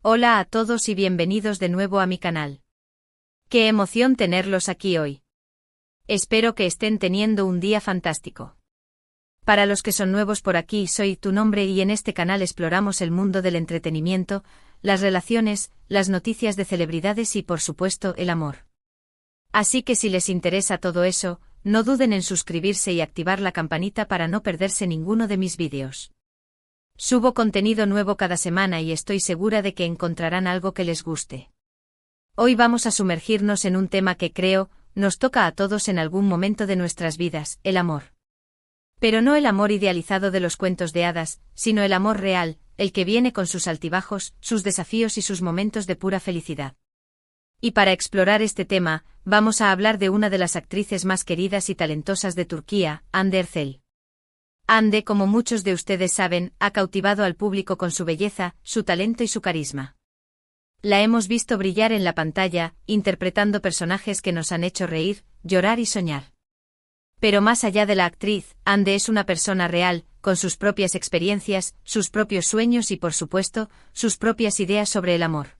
Hola a todos y bienvenidos de nuevo a mi canal. Qué emoción tenerlos aquí hoy. Espero que estén teniendo un día fantástico. Para los que son nuevos por aquí, soy Tu Nombre y en este canal exploramos el mundo del entretenimiento, las relaciones, las noticias de celebridades y por supuesto el amor. Así que si les interesa todo eso, no duden en suscribirse y activar la campanita para no perderse ninguno de mis vídeos. Subo contenido nuevo cada semana y estoy segura de que encontrarán algo que les guste. Hoy vamos a sumergirnos en un tema que creo, nos toca a todos en algún momento de nuestras vidas, el amor. Pero no el amor idealizado de los cuentos de hadas, sino el amor real, el que viene con sus altibajos, sus desafíos y sus momentos de pura felicidad. Y para explorar este tema, vamos a hablar de una de las actrices más queridas y talentosas de Turquía, Hande Erçel. Hande, como muchos de ustedes saben, ha cautivado al público con su belleza, su talento y su carisma. La hemos visto brillar en la pantalla, interpretando personajes que nos han hecho reír, llorar y soñar. Pero más allá de la actriz, Hande es una persona real, con sus propias experiencias, sus propios sueños y por supuesto, sus propias ideas sobre el amor.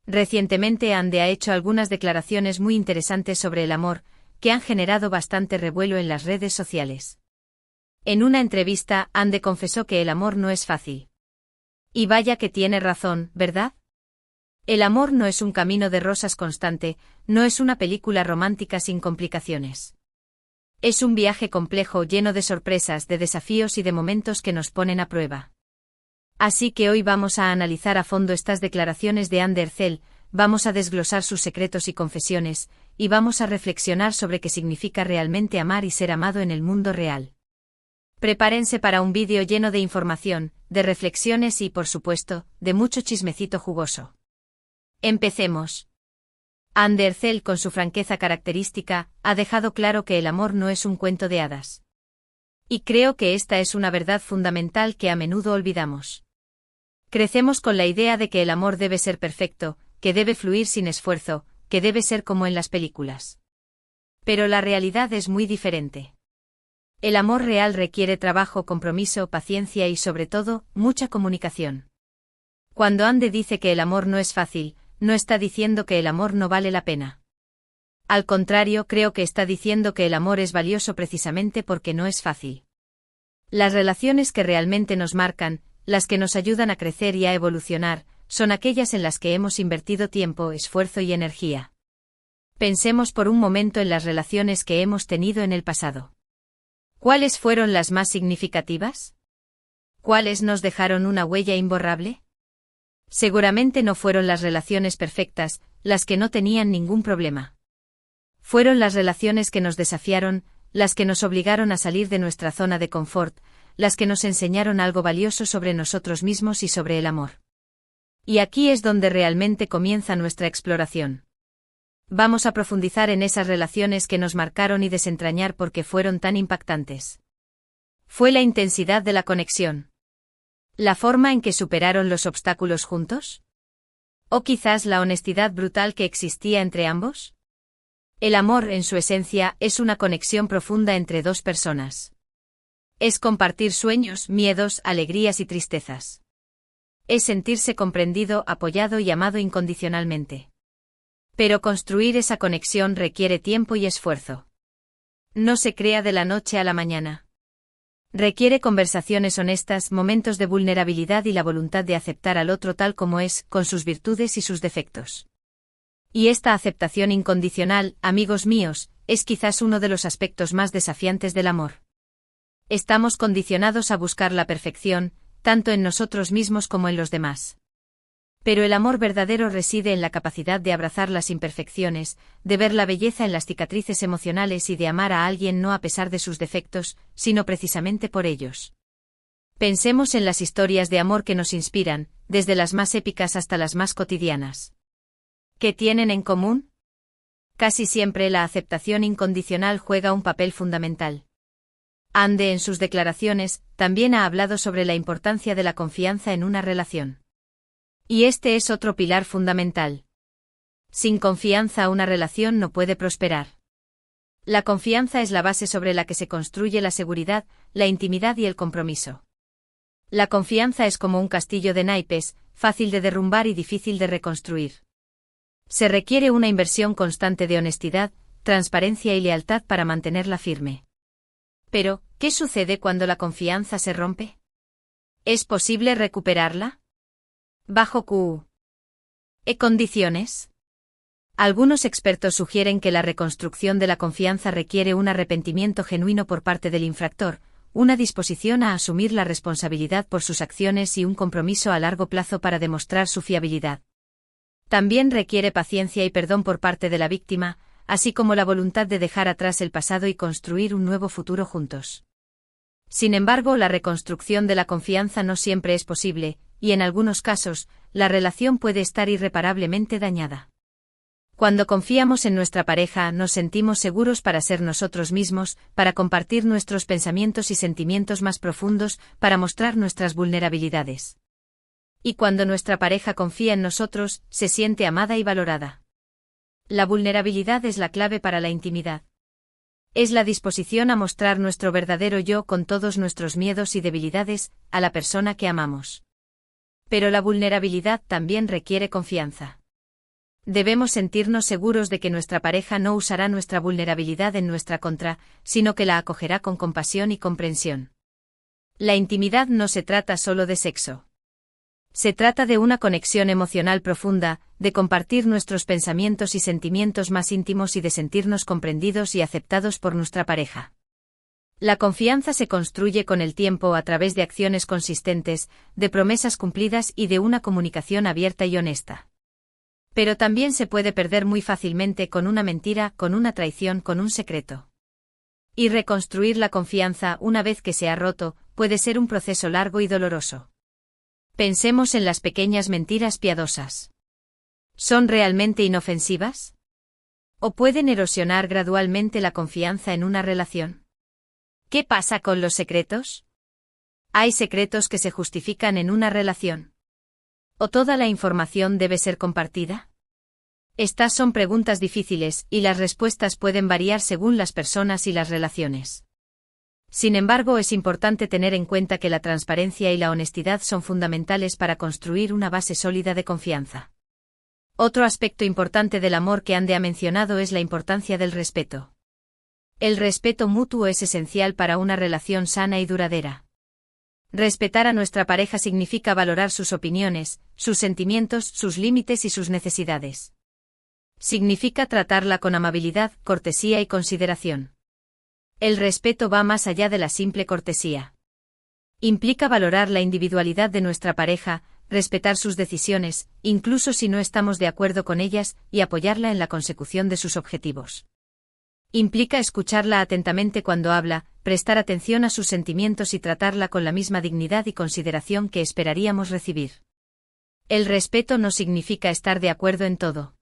Recientemente Hande ha hecho algunas declaraciones muy interesantes sobre el amor, que han generado bastante revuelo en las redes sociales. En una entrevista, Hande confesó que el amor no es fácil. Y vaya que tiene razón, ¿verdad? El amor no es un camino de rosas constante, no es una película romántica sin complicaciones. Es un viaje complejo lleno de sorpresas, de desafíos y de momentos que nos ponen a prueba. Así que hoy vamos a analizar a fondo estas declaraciones de Hande Erçel, vamos a desglosar sus secretos y confesiones, y vamos a reflexionar sobre qué significa realmente amar y ser amado en el mundo real. Prepárense para un vídeo lleno de información, de reflexiones y, por supuesto, de mucho chismecito jugoso. Empecemos. Hande Erçel, con su franqueza característica, ha dejado claro que el amor no es un cuento de hadas. Y creo que esta es una verdad fundamental que a menudo olvidamos. Crecemos con la idea de que el amor debe ser perfecto, que debe fluir sin esfuerzo, que debe ser como en las películas. Pero la realidad es muy diferente. El amor real requiere trabajo, compromiso, paciencia y sobre todo, mucha comunicación. Cuando Hande dice que el amor no es fácil, no está diciendo que el amor no vale la pena. Al contrario, creo que está diciendo que el amor es valioso precisamente porque no es fácil. Las relaciones que realmente nos marcan, las que nos ayudan a crecer y a evolucionar, son aquellas en las que hemos invertido tiempo, esfuerzo y energía. Pensemos por un momento en las relaciones que hemos tenido en el pasado. ¿Cuáles fueron las más significativas? ¿Cuáles nos dejaron una huella imborrable? Seguramente no fueron las relaciones perfectas, las que no tenían ningún problema. Fueron las relaciones que nos desafiaron, las que nos obligaron a salir de nuestra zona de confort, las que nos enseñaron algo valioso sobre nosotros mismos y sobre el amor. Y aquí es donde realmente comienza nuestra exploración. Vamos a profundizar en esas relaciones que nos marcaron y desentrañar por qué fueron tan impactantes. ¿Fue la intensidad de la conexión? ¿La forma en que superaron los obstáculos juntos? ¿O quizás la honestidad brutal que existía entre ambos? El amor, en su esencia, es una conexión profunda entre dos personas. Es compartir sueños, miedos, alegrías y tristezas. Es sentirse comprendido, apoyado y amado incondicionalmente. Pero construir esa conexión requiere tiempo y esfuerzo. No se crea de la noche a la mañana. Requiere conversaciones honestas, momentos de vulnerabilidad y la voluntad de aceptar al otro tal como es, con sus virtudes y sus defectos. Y esta aceptación incondicional, amigos míos, es quizás uno de los aspectos más desafiantes del amor. Estamos condicionados a buscar la perfección, tanto en nosotros mismos como en los demás. Pero el amor verdadero reside en la capacidad de abrazar las imperfecciones, de ver la belleza en las cicatrices emocionales y de amar a alguien no a pesar de sus defectos, sino precisamente por ellos. Pensemos en las historias de amor que nos inspiran, desde las más épicas hasta las más cotidianas. ¿Qué tienen en común? Casi siempre la aceptación incondicional juega un papel fundamental. Hande, en sus declaraciones, también ha hablado sobre la importancia de la confianza en una relación. Y este es otro pilar fundamental. Sin confianza una relación no puede prosperar. La confianza es la base sobre la que se construye la seguridad, la intimidad y el compromiso. La confianza es como un castillo de naipes, fácil de derrumbar y difícil de reconstruir. Se requiere una inversión constante de honestidad, transparencia y lealtad para mantenerla firme. Pero, ¿qué sucede cuando la confianza se rompe? ¿Es posible recuperarla? ¿Bajo qué condiciones? Algunos expertos sugieren que la reconstrucción de la confianza requiere un arrepentimiento genuino por parte del infractor, una disposición a asumir la responsabilidad por sus acciones y un compromiso a largo plazo para demostrar su fiabilidad. También requiere paciencia y perdón por parte de la víctima, así como la voluntad de dejar atrás el pasado y construir un nuevo futuro juntos. Sin embargo, la reconstrucción de la confianza no siempre es posible, y en algunos casos, la relación puede estar irreparablemente dañada. Cuando confiamos en nuestra pareja, nos sentimos seguros para ser nosotros mismos, para compartir nuestros pensamientos y sentimientos más profundos, para mostrar nuestras vulnerabilidades. Y cuando nuestra pareja confía en nosotros, se siente amada y valorada. La vulnerabilidad es la clave para la intimidad. Es la disposición a mostrar nuestro verdadero yo con todos nuestros miedos y debilidades, a la persona que amamos. Pero la vulnerabilidad también requiere confianza. Debemos sentirnos seguros de que nuestra pareja no usará nuestra vulnerabilidad en nuestra contra, sino que la acogerá con compasión y comprensión. La intimidad no se trata solo de sexo. Se trata de una conexión emocional profunda, de compartir nuestros pensamientos y sentimientos más íntimos y de sentirnos comprendidos y aceptados por nuestra pareja. La confianza se construye con el tiempo a través de acciones consistentes, de promesas cumplidas y de una comunicación abierta y honesta. Pero también se puede perder muy fácilmente con una mentira, con una traición, con un secreto. Y reconstruir la confianza una vez que se ha roto, puede ser un proceso largo y doloroso. Pensemos en las pequeñas mentiras piadosas. ¿Son realmente inofensivas? ¿O pueden erosionar gradualmente la confianza en una relación? ¿Qué pasa con los secretos? ¿Hay secretos que se justifican en una relación? ¿O toda la información debe ser compartida? Estas son preguntas difíciles, y las respuestas pueden variar según las personas y las relaciones. Sin embargo, es importante tener en cuenta que la transparencia y la honestidad son fundamentales para construir una base sólida de confianza. Otro aspecto importante del amor que Andy ha mencionado es la importancia del respeto. El respeto mutuo es esencial para una relación sana y duradera. Respetar a nuestra pareja significa valorar sus opiniones, sus sentimientos, sus límites y sus necesidades. Significa tratarla con amabilidad, cortesía y consideración. El respeto va más allá de la simple cortesía. Implica valorar la individualidad de nuestra pareja, respetar sus decisiones, incluso si no estamos de acuerdo con ellas, y apoyarla en la consecución de sus objetivos. Implica escucharla atentamente cuando habla, prestar atención a sus sentimientos y tratarla con la misma dignidad y consideración que esperaríamos recibir. El respeto no significa estar de acuerdo en todo.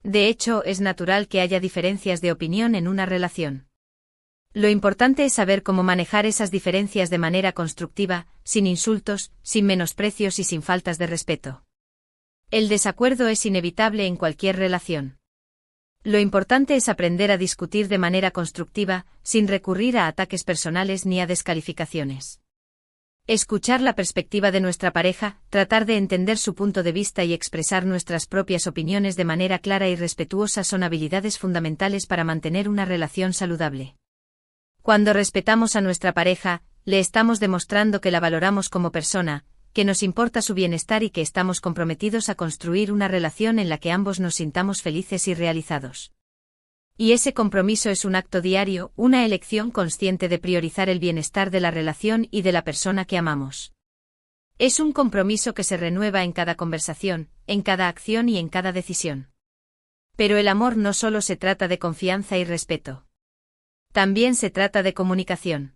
De hecho, es natural que haya diferencias de opinión en una relación. Lo importante es saber cómo manejar esas diferencias de manera constructiva, sin insultos, sin menosprecios y sin faltas de respeto. El desacuerdo es inevitable en cualquier relación. Lo importante es aprender a discutir de manera constructiva, sin recurrir a ataques personales ni a descalificaciones. Escuchar la perspectiva de nuestra pareja, tratar de entender su punto de vista y expresar nuestras propias opiniones de manera clara y respetuosa son habilidades fundamentales para mantener una relación saludable. Cuando respetamos a nuestra pareja, le estamos demostrando que la valoramos como persona, que nos importa su bienestar y que estamos comprometidos a construir una relación en la que ambos nos sintamos felices y realizados. Y ese compromiso es un acto diario, una elección consciente de priorizar el bienestar de la relación y de la persona que amamos. Es un compromiso que se renueva en cada conversación, en cada acción y en cada decisión. Pero el amor no solo se trata de confianza y respeto. También se trata de comunicación.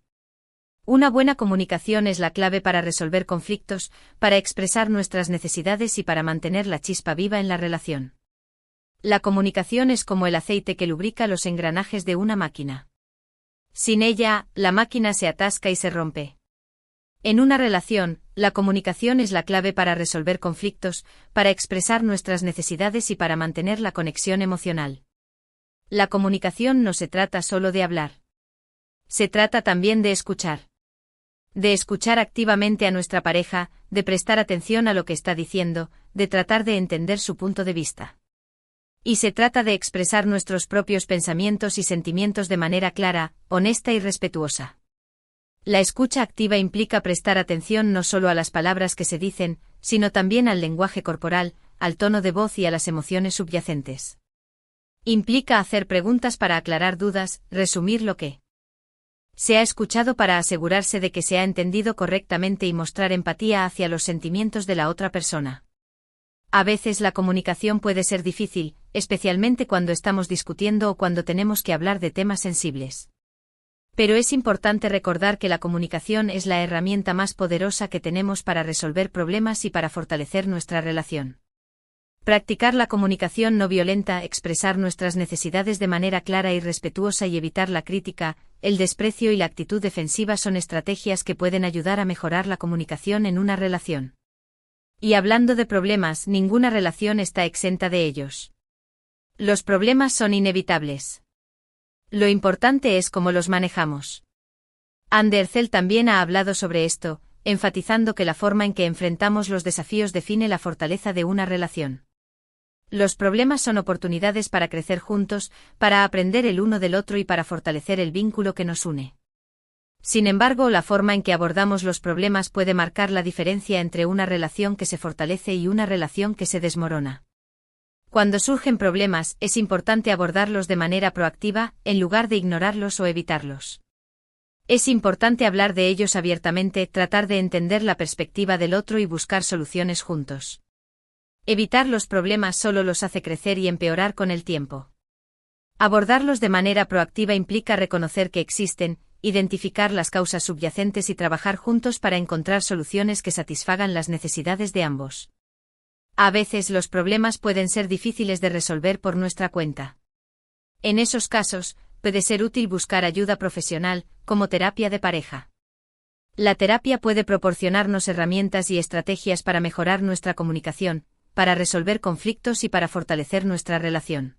Una buena comunicación es la clave para resolver conflictos, para expresar nuestras necesidades y para mantener la chispa viva en la relación. La comunicación es como el aceite que lubrica los engranajes de una máquina. Sin ella, la máquina se atasca y se rompe. En una relación, la comunicación es la clave para resolver conflictos, para expresar nuestras necesidades y para mantener la conexión emocional. La comunicación no se trata solo de hablar. Se trata también de escuchar. De escuchar activamente a nuestra pareja, de prestar atención a lo que está diciendo, de tratar de entender su punto de vista. Y se trata de expresar nuestros propios pensamientos y sentimientos de manera clara, honesta y respetuosa. La escucha activa implica prestar atención no solo a las palabras que se dicen, sino también al lenguaje corporal, al tono de voz y a las emociones subyacentes. Implica hacer preguntas para aclarar dudas, resumir lo que se ha escuchado para asegurarse de que se ha entendido correctamente y mostrar empatía hacia los sentimientos de la otra persona. A veces la comunicación puede ser difícil, especialmente cuando estamos discutiendo o cuando tenemos que hablar de temas sensibles. Pero es importante recordar que la comunicación es la herramienta más poderosa que tenemos para resolver problemas y para fortalecer nuestra relación. Practicar la comunicación no violenta, expresar nuestras necesidades de manera clara y respetuosa y evitar la crítica, el desprecio y la actitud defensiva son estrategias que pueden ayudar a mejorar la comunicación en una relación. Y hablando de problemas, ninguna relación está exenta de ellos. Los problemas son inevitables. Lo importante es cómo los manejamos. Andersell también ha hablado sobre esto, enfatizando que la forma en que enfrentamos los desafíos define la fortaleza de una relación. Los problemas son oportunidades para crecer juntos, para aprender el uno del otro y para fortalecer el vínculo que nos une. Sin embargo, la forma en que abordamos los problemas puede marcar la diferencia entre una relación que se fortalece y una relación que se desmorona. Cuando surgen problemas, es importante abordarlos de manera proactiva, en lugar de ignorarlos o evitarlos. Es importante hablar de ellos abiertamente, tratar de entender la perspectiva del otro y buscar soluciones juntos. Evitar los problemas solo los hace crecer y empeorar con el tiempo. Abordarlos de manera proactiva implica reconocer que existen, identificar las causas subyacentes y trabajar juntos para encontrar soluciones que satisfagan las necesidades de ambos. A veces los problemas pueden ser difíciles de resolver por nuestra cuenta. En esos casos, puede ser útil buscar ayuda profesional, como terapia de pareja. La terapia puede proporcionarnos herramientas y estrategias para mejorar nuestra comunicación, para resolver conflictos y para fortalecer nuestra relación.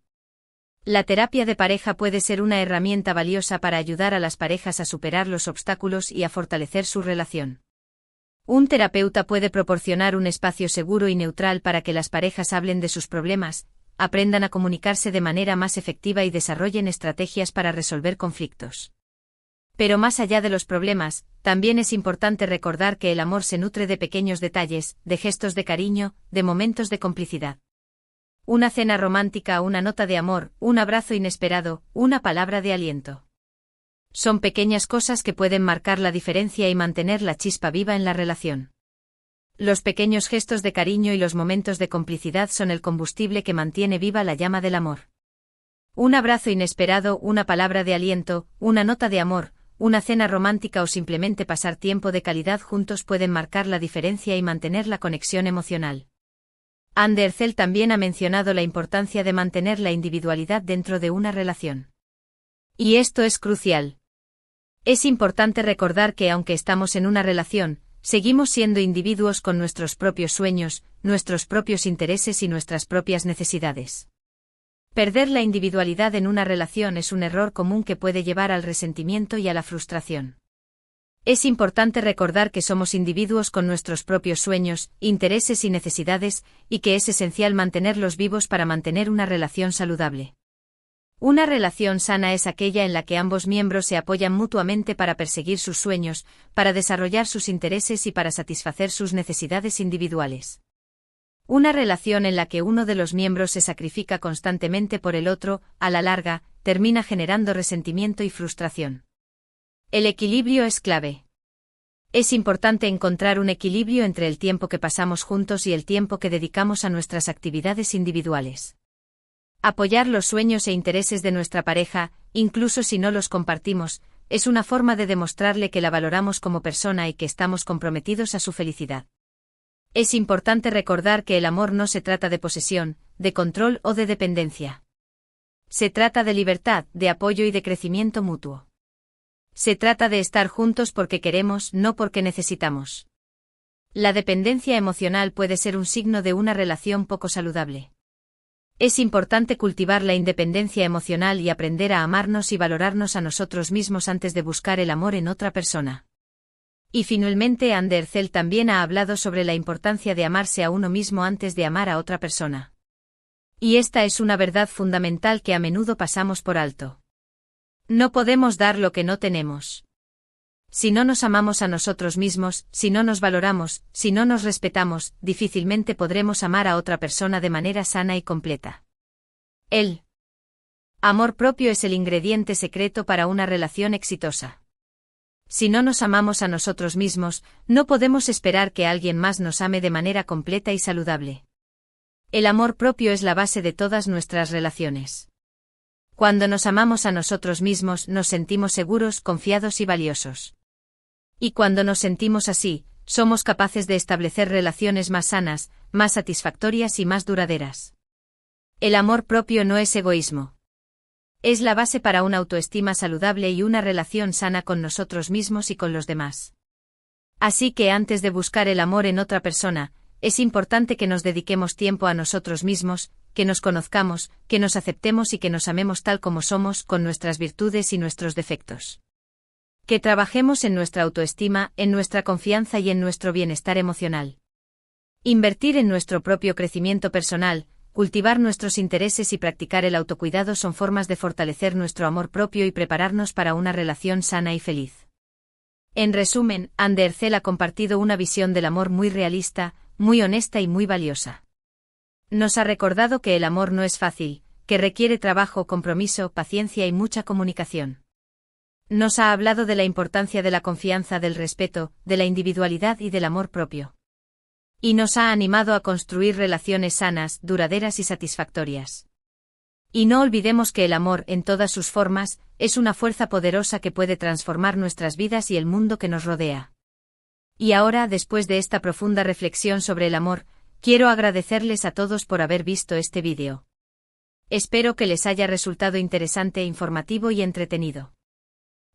La terapia de pareja puede ser una herramienta valiosa para ayudar a las parejas a superar los obstáculos y a fortalecer su relación. Un terapeuta puede proporcionar un espacio seguro y neutral para que las parejas hablen de sus problemas, aprendan a comunicarse de manera más efectiva y desarrollen estrategias para resolver conflictos. Pero más allá de los problemas, también es importante recordar que el amor se nutre de pequeños detalles, de gestos de cariño, de momentos de complicidad. Una cena romántica, una nota de amor, un abrazo inesperado, una palabra de aliento. Son pequeñas cosas que pueden marcar la diferencia y mantener la chispa viva en la relación. Los pequeños gestos de cariño y los momentos de complicidad son el combustible que mantiene viva la llama del amor. Un abrazo inesperado, una palabra de aliento, una nota de amor, una cena romántica o simplemente pasar tiempo de calidad juntos pueden marcar la diferencia y mantener la conexión emocional. Andersell también ha mencionado la importancia de mantener la individualidad dentro de una relación. Y esto es crucial. Es importante recordar que aunque estamos en una relación, seguimos siendo individuos con nuestros propios sueños, nuestros propios intereses y nuestras propias necesidades. Perder la individualidad en una relación es un error común que puede llevar al resentimiento y a la frustración. Es importante recordar que somos individuos con nuestros propios sueños, intereses y necesidades, y que es esencial mantenerlos vivos para mantener una relación saludable. Una relación sana es aquella en la que ambos miembros se apoyan mutuamente para perseguir sus sueños, para desarrollar sus intereses y para satisfacer sus necesidades individuales. Una relación en la que uno de los miembros se sacrifica constantemente por el otro, a la larga, termina generando resentimiento y frustración. El equilibrio es clave. Es importante encontrar un equilibrio entre el tiempo que pasamos juntos y el tiempo que dedicamos a nuestras actividades individuales. Apoyar los sueños e intereses de nuestra pareja, incluso si no los compartimos, es una forma de demostrarle que la valoramos como persona y que estamos comprometidos a su felicidad. Es importante recordar que el amor no se trata de posesión, de control o de dependencia. Se trata de libertad, de apoyo y de crecimiento mutuo. Se trata de estar juntos porque queremos, no porque necesitamos. La dependencia emocional puede ser un signo de una relación poco saludable. Es importante cultivar la independencia emocional y aprender a amarnos y valorarnos a nosotros mismos antes de buscar el amor en otra persona. Y finalmente Andercel también ha hablado sobre la importancia de amarse a uno mismo antes de amar a otra persona. Y esta es una verdad fundamental que a menudo pasamos por alto. No podemos dar lo que no tenemos. Si no nos amamos a nosotros mismos, si no nos valoramos, si no nos respetamos, difícilmente podremos amar a otra persona de manera sana y completa. El amor propio es el ingrediente secreto para una relación exitosa. Si no nos amamos a nosotros mismos, no podemos esperar que alguien más nos ame de manera completa y saludable. El amor propio es la base de todas nuestras relaciones. Cuando nos amamos a nosotros mismos, nos sentimos seguros, confiados y valiosos. Y cuando nos sentimos así, somos capaces de establecer relaciones más sanas, más satisfactorias y más duraderas. El amor propio no es egoísmo. Es la base para una autoestima saludable y una relación sana con nosotros mismos y con los demás. Así que antes de buscar el amor en otra persona, es importante que nos dediquemos tiempo a nosotros mismos, que nos conozcamos, que nos aceptemos y que nos amemos tal como somos, con nuestras virtudes y nuestros defectos. Que trabajemos en nuestra autoestima, en nuestra confianza y en nuestro bienestar emocional. Invertir en nuestro propio crecimiento personal, cultivar nuestros intereses y practicar el autocuidado son formas de fortalecer nuestro amor propio y prepararnos para una relación sana y feliz. En resumen, Andercel ha compartido una visión del amor muy realista, muy honesta y muy valiosa. Nos ha recordado que el amor no es fácil, que requiere trabajo, compromiso, paciencia y mucha comunicación. Nos ha hablado de la importancia de la confianza, del respeto, de la individualidad y del amor propio. Y nos ha animado a construir relaciones sanas, duraderas y satisfactorias. Y no olvidemos que el amor, en todas sus formas, es una fuerza poderosa que puede transformar nuestras vidas y el mundo que nos rodea. Y ahora, después de esta profunda reflexión sobre el amor, quiero agradecerles a todos por haber visto este vídeo. Espero que les haya resultado interesante, informativo y entretenido.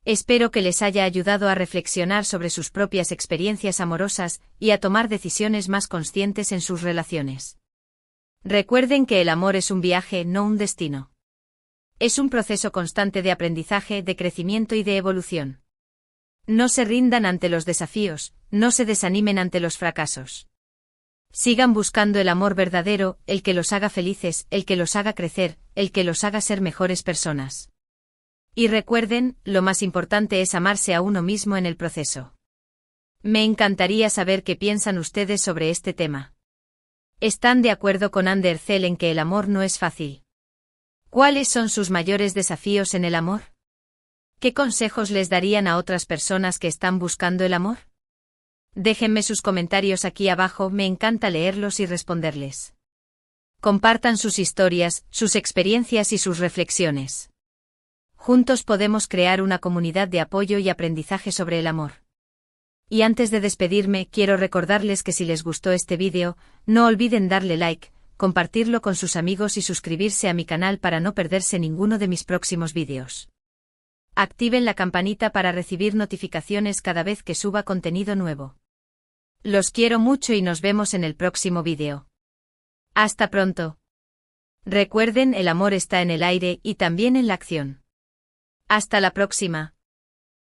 Espero que les haya ayudado a reflexionar sobre sus propias experiencias amorosas y a tomar decisiones más conscientes en sus relaciones. Recuerden que el amor es un viaje, no un destino. Es un proceso constante de aprendizaje, de crecimiento y de evolución. No se rindan ante los desafíos, no se desanimen ante los fracasos. Sigan buscando el amor verdadero, el que los haga felices, el que los haga crecer, el que los haga ser mejores personas. Y recuerden, lo más importante es amarse a uno mismo en el proceso. Me encantaría saber qué piensan ustedes sobre este tema. ¿Están de acuerdo con Andercel en que el amor no es fácil? ¿Cuáles son sus mayores desafíos en el amor? ¿Qué consejos les darían a otras personas que están buscando el amor? Déjenme sus comentarios aquí abajo, me encanta leerlos y responderles. Compartan sus historias, sus experiencias y sus reflexiones. Juntos podemos crear una comunidad de apoyo y aprendizaje sobre el amor. Y antes de despedirme, quiero recordarles que si les gustó este vídeo, no olviden darle like, compartirlo con sus amigos y suscribirse a mi canal para no perderse ninguno de mis próximos vídeos. Activen la campanita para recibir notificaciones cada vez que suba contenido nuevo. Los quiero mucho y nos vemos en el próximo vídeo. Hasta pronto. Recuerden, el amor está en el aire y también en la acción. Hasta la próxima.